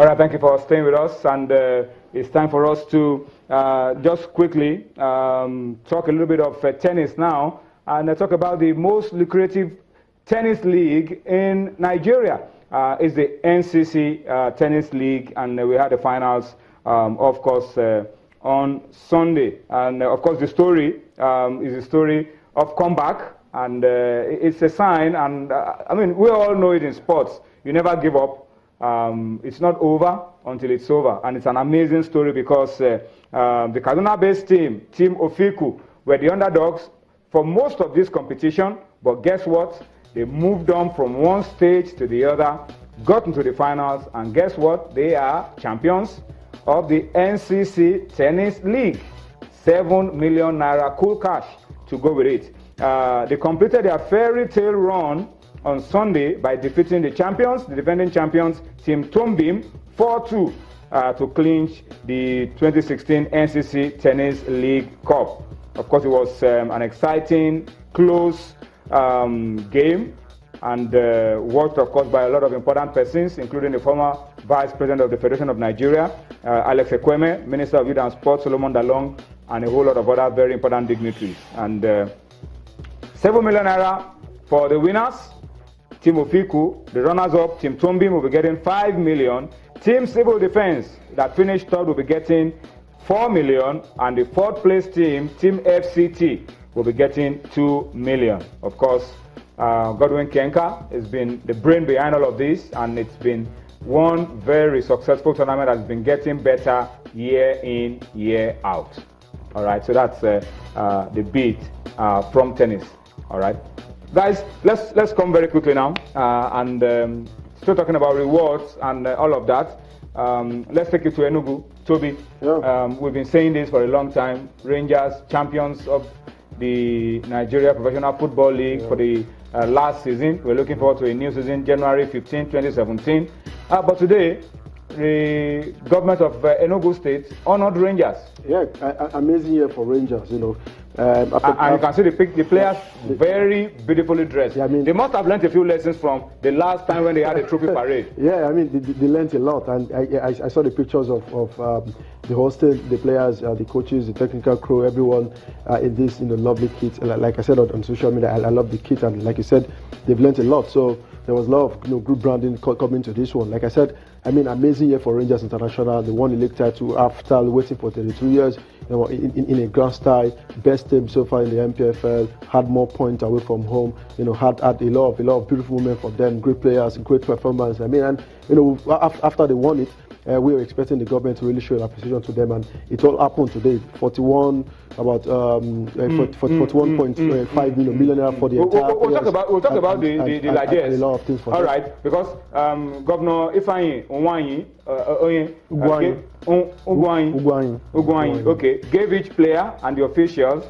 All right, thank you for staying with us. And it's time for us to just quickly talk a little bit of tennis now and talk about the most lucrative tennis league in Nigeria. It's the NCC Tennis League, and we had the finals, of course, on Sunday. And of course, the story is a story of comeback, and it's a sign. And I mean, we all know it in sports. You never give up. It's not over until it's over, and it's an amazing story because the Kaduna-based team, Team Ofiku, were the underdogs for most of this competition. But guess what? They moved on from one stage to the other, got into the finals, and guess what? They are champions of the NCC Tennis League. 7 million naira cool cash to go with it. They completed their fairy tale run on Sunday by defeating the champions, the defending champions, Team Tombim, 4-2 to clinch the 2016 NCC Tennis League Cup. Of course, it was an exciting, close game, and worked, of course, by a lot of important persons, including the former Vice President of the Federation of Nigeria, Alex Ekweme, Minister of Youth and Sports, Solomon Dalong, and a whole lot of other very important dignitaries. And 7 million naira for the winners. Team Ofiku, the runners-up, Team Tombim will be getting 5 million. Team Civil Defense, that finished third, will be getting 4 million. And the fourth place team, Team FCT, will be getting 2 million. Of course, Godwin Kenka has been the brain behind all of this, and it's been one very successful tournament that's been getting better year in, year out. All right, so that's the beat from tennis. All right. Guys, let's come very quickly now and still talking about rewards and all of that. Let's take it to Enugu. Toby, yeah. We've been saying this for a long time. Rangers, champions of the Nigeria Professional Football League, yeah, for the last season. We're looking forward to a new season, January 15, 2017. But today, the government of Enugu State honored Rangers. Yeah, amazing year for Rangers, you know. And you can see the players very beautifully dressed. Yeah, I mean, they must have learned a few lessons from the last time when they had a trophy parade. Yeah, I mean, they learned a lot, and I saw the pictures of the hostel, the players, the coaches, the technical crew, everyone in this lovely kit. Like I said on social media, I love the kit, and like you said, they've learned a lot. So there was a lot of group branding coming to this one. Like I said, I mean, amazing year for Rangers International. They won the league title after waiting for 32 years. You know, in a grand style, best team so far in the MPFL. Had more points away from home. You know, had a lot of beautiful moments for them. Great players, great performance. I mean, and you know, after they won it, we were expecting the government to really show an appreciation to them, and it all happened today. 41 41.5 million for the entire. We'll talk about the largest. A lot of things for all right, because Governor Ifeanyi Ugwanyi, okay, gave each player and the officials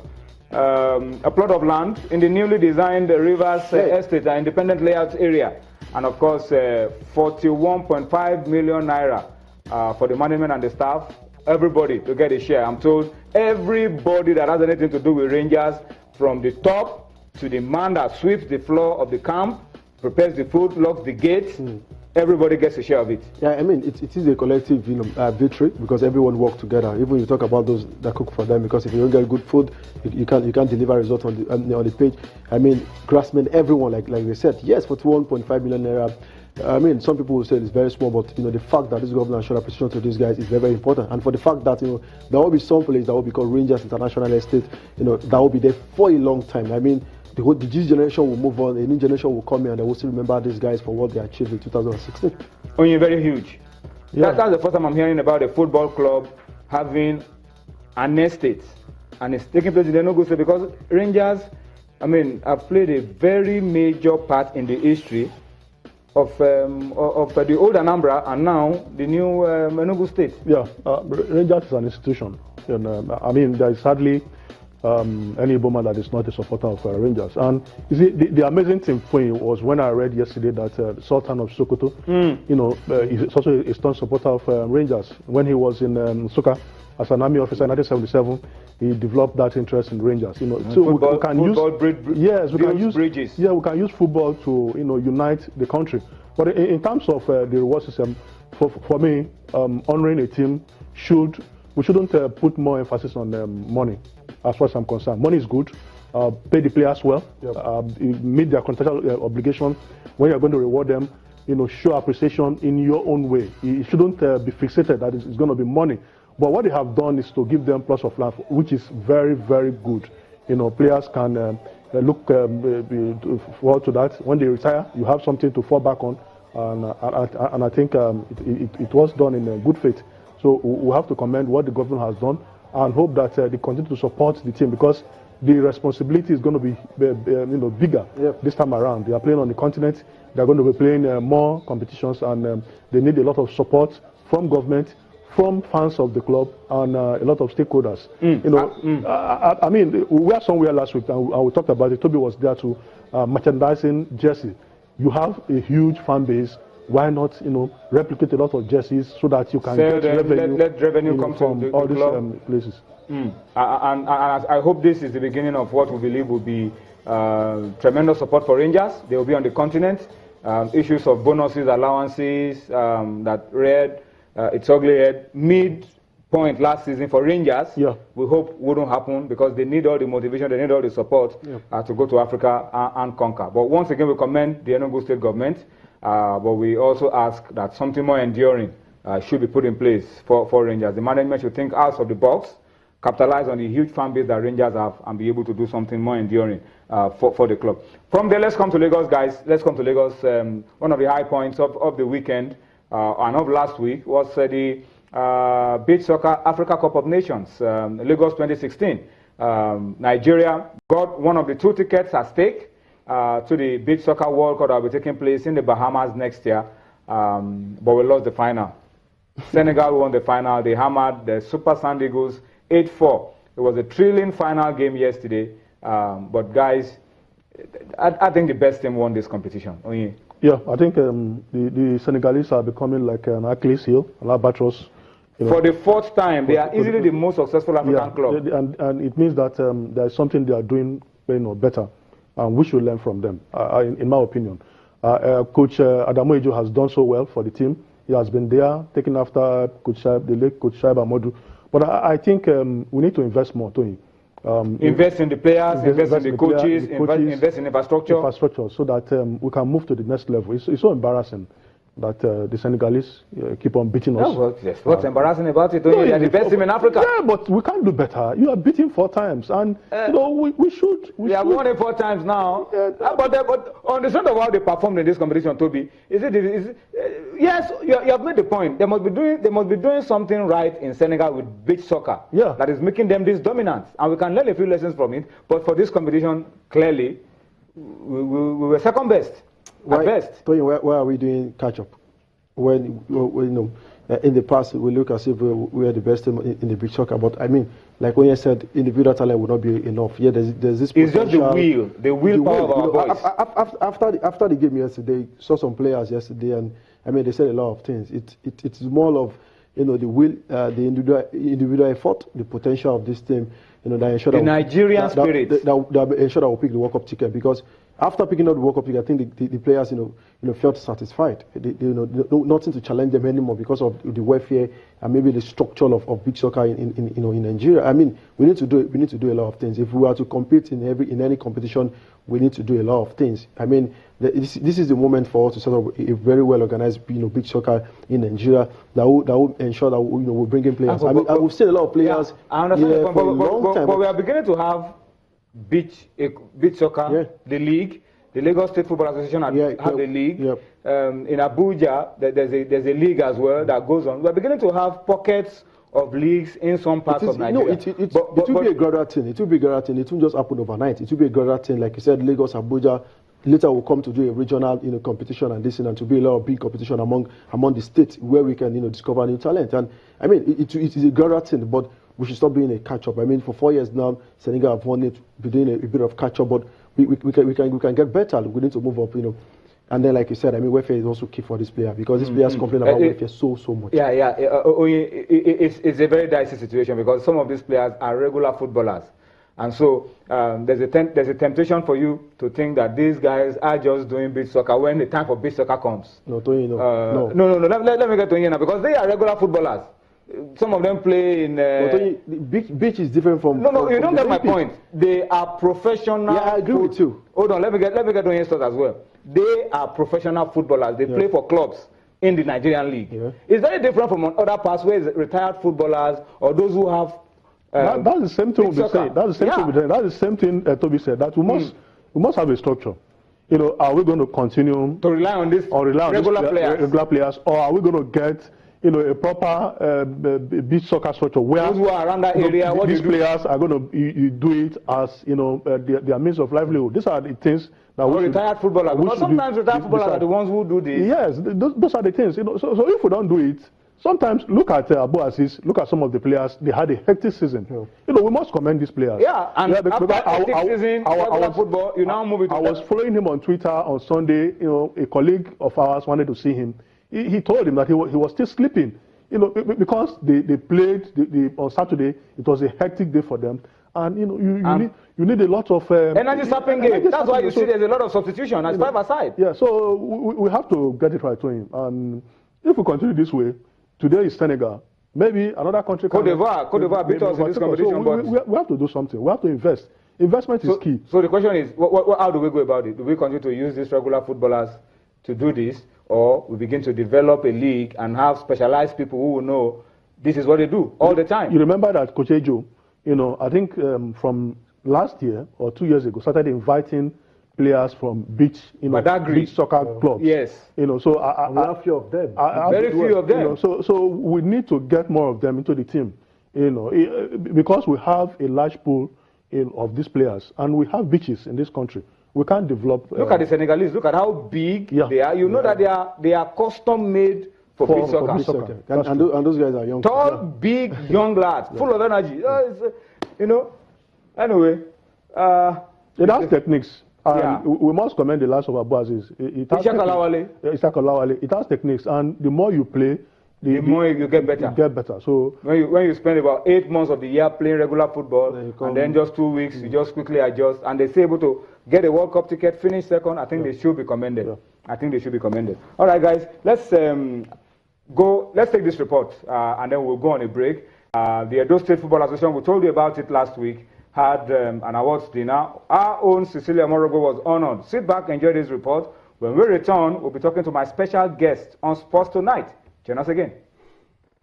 a plot of land in the newly designed Rivers Estate, an independent layout area, and of course 41.5 million naira for the management and the staff. Everybody to get a share. I'm told everybody that has anything to do with Rangers, from the top to the man that sweeps the floor of the camp, prepares the food, locks the gates, everybody gets a share of it. Yeah, I mean, it is a collective victory, because everyone worked together. Even you talk about those that cook for them, because if you don't get good food, you can't deliver results on the page. I mean, grassmen, everyone, like they said, yes, for 1.5 million naira. I mean, some people will say it's very small, but you know, the fact that this government showed appreciation to these guys is very, very important. And for the fact that, you know, there will be some place that will be called Rangers International Estate, you know, that will be there for a long time. I mean, the G generation will move on, a new generation will come in, and they will still remember these guys for what they achieved in 2016. Oh, you're very huge. Yeah. That's the first time I'm hearing about a football club having an estate, and it's taking place in the Enugu State, because Rangers, I mean, have played a very major part in the history of the old Anambra and now the new Enugu State. Yeah, Rangers is an institution. And, I mean, there is hardly any Igbo that is not a supporter of Rangers. And you see, the amazing thing for me was when I read yesterday that Sultan of Sokoto, you know, is also a strong supporter of Rangers. When he was in Soka as an army officer in 1977, he developed that interest in Rangers. You know, so football, we can use bridges. Yeah, we can use football to unite the country. But in terms of the reward system, for me, honoring a team we shouldn't put more emphasis on money. As far as I'm concerned, money is good. Pay the players well. Meet their contractual obligation. When you're going to reward them, show appreciation in your own way. You shouldn't be fixated that it's going to be money. But what they have done is to give them plus of life, which is very, very good. Players can look forward to that. When they retire, you have something to fall back on, and I think it was done in good faith. So we have to commend what the government has done and hope that they continue to support the team, because the responsibility is going to be bigger this time around. They are playing on the continent. They are going to be playing more competitions, and they need a lot of support from government, from fans of the club, and a lot of stakeholders. I mean, we were somewhere last week, and we talked about it. Toby was there to merchandising jersey. You have a huge fan base. Why not, replicate a lot of jerseys so that you can get revenue? Let revenue come from all these places. And I hope this is the beginning of what we believe will be tremendous support for Rangers. They will be on the continent. Issues of bonuses, allowances that read its ugly head mid-point last season for Rangers. We hope wouldn't happen, because they need all the motivation, they need all the support to go to Africa and conquer. But once again, we commend the Enugu State government. But we also ask that something more enduring should be put in place for Rangers. The management should think out of the box, capitalize on the huge fan base that Rangers have, and be able to do something more enduring for the club. From there, let's come to Lagos, guys. Let's come to Lagos. One of the high points of the weekend and of last week was the Beach Soccer Africa Cup of Nations, Lagos 2016. Nigeria got one of the 2 tickets at stake to the Beach Soccer World Cup that will be taking place in the Bahamas next year, but we lost the final. Senegal won the final. They hammered the Super Sand Eagles 8-4. It was a thrilling final game yesterday, but guys, I think the best team won this competition. Yeah, I think the Senegalese are becoming like an Achilles heel, an albatross. For the 4th time, they are easily the most successful African club. And it means that there is something they are doing better. And we should learn from them, in my opinion. Coach Adamu Ejo has done so well for the team. He has been there, taking after the late Coach Shaib Amodu. But I think we need to invest more, Tony. Invest in the players, invest in the coaches, invest in infrastructure. So that we can move to the next level. It's so embarrassing that the Senegalese keep on beating us. What's embarrassing about it? They are the best team in Africa. Yeah, but we can't do better. You are beating 4 times, and we should. We have won it 4 times now. But on the strength of how they performed in this competition, Toby, yes, you have made the point. They must be doing something right in Senegal with beach soccer. That is making them this dominant, and we can learn a few lessons from it. But for this competition, clearly, we were second best. At best. Tony, where are we doing catch-up? When in the past, we look as if we are the best team in the beach soccer. But I mean, like when you said, individual talent will not be enough. Yeah, there's this potential. It's just the willpower of our boys. After the game yesterday, saw some players yesterday, and I mean, they said a lot of things. It's more of the will, the individual effort, the potential of this team. That ensure the Nigerian spirit that ensure that we'll pick the World Cup ticket, because after picking up the World Cup ticket, I think the players felt satisfied. They nothing to challenge them anymore because of the welfare and maybe the structure of big soccer in Nigeria. I mean, we need to do a lot of things. If we are to compete in any competition, we need to do a lot of things. I mean, this is the moment for us to set up a very well organized big soccer in Nigeria that will ensure that we're bringing players. I mean, we've seen a lot of players. I understand, for a long time. But we are beginning to have beach soccer, the league. The Lagos State Football Association have the league. In Abuja, there's a league as well that goes on. We're beginning to have pockets of leagues in some parts of Nigeria. It will be a gradual thing. It will be a gradual thing. It won't just happen overnight. It will be a gradual thing. Like you said, Lagos, Abuja. Later we'll come to do a regional competition and this, and to be a lot of big competition among the states where we can discover new talent. And I mean, it is a gradual thing, but we should stop being a catch-up. I mean, for 4 years now, Senegal have won it. We're doing a bit of catch-up, but we can get better. We need to move up, And then, like you said, I mean, welfare is also key for this player, because these players complain about welfare so much. It's a very dicey situation, because some of these players are regular footballers, And so there's a temptation for you to think that these guys are just doing beach soccer when the time for beach soccer comes. No, Tony, no. No. Let me get to you now, because they are regular footballers. Some of them play in. Tony, beach is different from. No, you don't get my Olympics. point. They are professional. Yeah, I agree with you. Hold on, let me get to your thoughts as well. They are professional footballers. They play for clubs in the Nigerian league. Yeah. It's very different from other parts where it's retired footballers or those who have. That's the same thing we'll be saying. That's the same thing we'll be saying. That's the same thing Toby said. That we must have a structure. You know, are we going to continue to rely on this regular players, or are we going to get, you know, a proper beach soccer structure where those who are around that area, these players are going to you do it as, you know, their means of livelihood. These are the things that we retired footballers. Because sometimes retired footballers are the ones who do this. Yes, those are the things. You know, so if we don't do it, sometimes look at Abu Aziz, look at some of the players. They had a hectic season. Yeah. You know, we must commend these players. Yeah, and after hectic season, regular football, you now move it to. I was following him on Twitter on Sunday. You know, a colleague of ours wanted to see him. He told him that he was still sleeping. You know, because they played on Saturday. It was a hectic day for them, and you know you need a lot of energy sapping game. That's why you see there's a lot of substitution as 5-a-side. Yeah, so we have to get it right to him, and if we continue this way. Today is Senegal. Maybe another country. Cote d'Ivoire beat us in this competition. So we have to do something. We have to invest. Investment is key. So the question is, how do we go about it? Do we continue to use these regular footballers to do this, or we begin to develop a league and have specialized people who will know this is what they do all the time? You remember that Coach Ejo, you know, I think from last year or 2 years ago, started inviting players from beach soccer clubs. Yes. You know, so we have few of them. Very few of them. You know, so we need to get more of them into the team. You know, because we have a large pool of these players, and we have beaches in this country. We can't develop. Look at the Senegalese. Look at how big they are. You know that they are custom made for beach soccer. Beach soccer. And those guys are young. Tall, big, young lads, full of energy. You know. Anyway. It has techniques. We must commend the last of Abu Aziz. It has techniques, and the more you play, the more you get better. You get better. So when you spend about 8 months of the year playing regular football, and then just 2 weeks, you just quickly adjust, and they say able to get a World Cup ticket, finish second. I think they should be commended. Yeah. I think they should be commended. All right, guys, let's take this report, and then we'll go on a break. The Edo State Football Association, we told you about it last week, had an awards dinner. Our own Cecilia Morogo was honored. Sit back, enjoy this report. When we return, we'll be talking to my special guest on Sports Tonight. Join us again.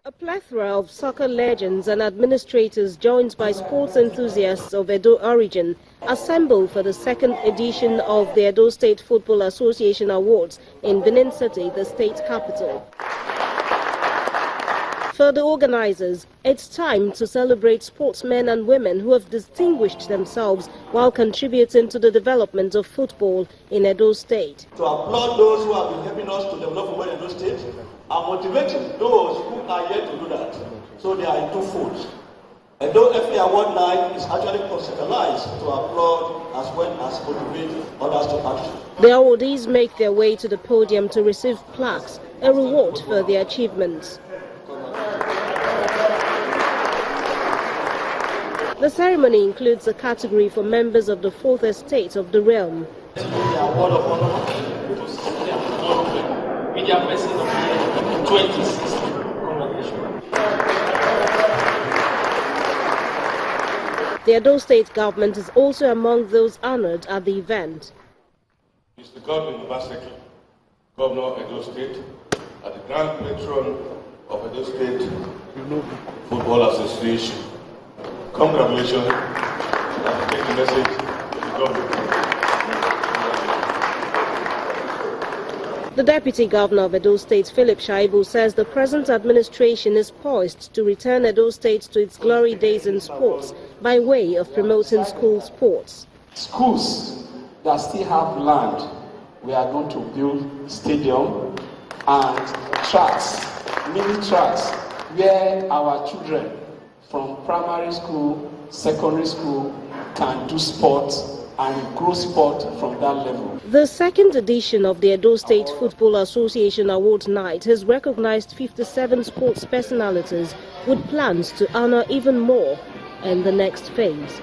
A plethora of soccer legends and administrators joined by sports enthusiasts of Edo origin assembled for the second edition of the Edo State Football Association Awards in Benin City, the state capital. For the organizers, it's time to celebrate sportsmen and women who have distinguished themselves while contributing to the development of football in Edo State. To applaud those who have been helping us to develop football in Edo State and motivating those who are yet to do that. So they are in two folds. Edo FA Award Night is actually conceptualized to applaud as well as motivate others to action. The awardees make their way to the podium to receive plaques, a reward for their achievements. The ceremony includes a category for members of the fourth estate of the realm. The award of honor to media person of the year 2016. The Edo State government is also among those honored at the event. Mr. Godwin Obaseki, Governor of Edo State, and the Grand Patron of Edo State Football Association. Congratulations. Take the message to the government. The Deputy Governor of Edo State, Philip Shaibu, says the present administration is poised to return Edo State to its glory days in sports by way of promoting school sports. Schools that still have land, we are going to build stadium and tracks, mini tracks, where our children from primary school, secondary school can do sports and grow sport from that level. The second edition of the Edo State Football Association Award Night has recognized 57 sports personalities with plans to honor even more. in the next phase.